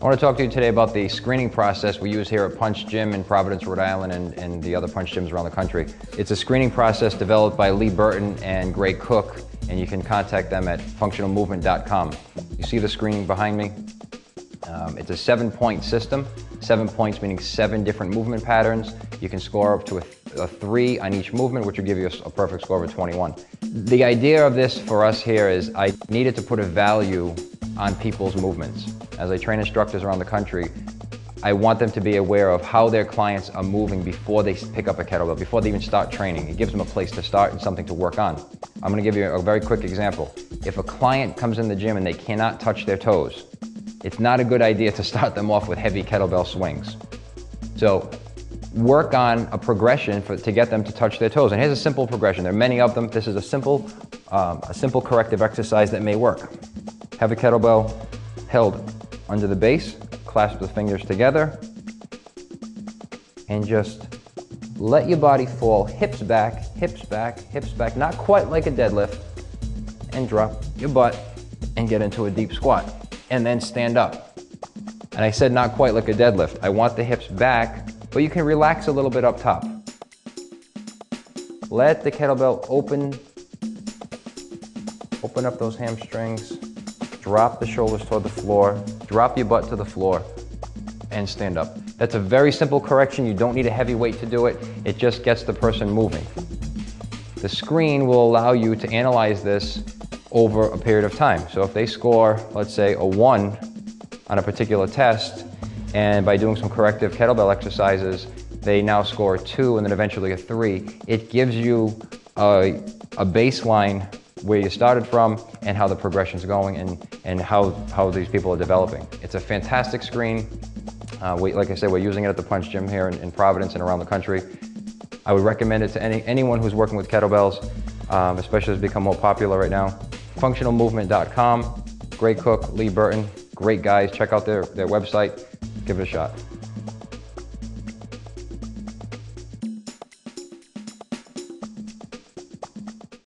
I want to talk to you today about the screening process we use here at Punch Gym in Providence, Rhode Island, and the other Punch Gyms around the country. It's a screening process developed by Lee Burton and Gray Cook, and you can contact them at functionalmovement.com. You see the screening behind me? It's a 7-point system. 7 points meaning 7 different movement patterns. You can score up to a 3 on each movement, which will give you a perfect score of 21. The idea of this for us here is I needed to put a value on people's movements. As I train instructors around the country, I want them to be aware of how their clients are moving before they pick up a kettlebell, before they even start training. It gives them a place to start and something to work on. I'm going to give you a very quick example. If a client comes in the gym and they cannot touch their toes, it's not a good idea to start them off with heavy kettlebell swings. So work on a progression to get them to touch their toes. And here's a simple progression. There are many of them. This is a simple corrective exercise that may work. Have a kettlebell held under the base, clasp the fingers together, and just let your body fall, hips back, hips back, hips back, not quite like a deadlift, and drop your butt and get into a deep squat, and then stand up. And I said not quite like a deadlift. I want the hips back, but you can relax a little bit up top. Let the kettlebell open up those hamstrings, drop the shoulders toward the floor, drop your butt to the floor, and stand up. That's a very simple correction. You don't need a heavy weight to do it. It just gets the person moving. The screen will allow you to analyze this over a period of time. So if they score, let's say, a 1 on a particular test, and by doing some corrective kettlebell exercises, they now score a 2 and then eventually a 3, it gives you a baseline where you started from and how the progression's going and how these people are developing. It's a fantastic screen. Like I said, we're using it at the Punch Gym here in Providence and around the country. I would recommend it to anyone who's working with kettlebells, especially as it's become more popular right now. Functionalmovement.com, Gray Cook, Lee Burton, great guys. Check out their website. Give it a shot.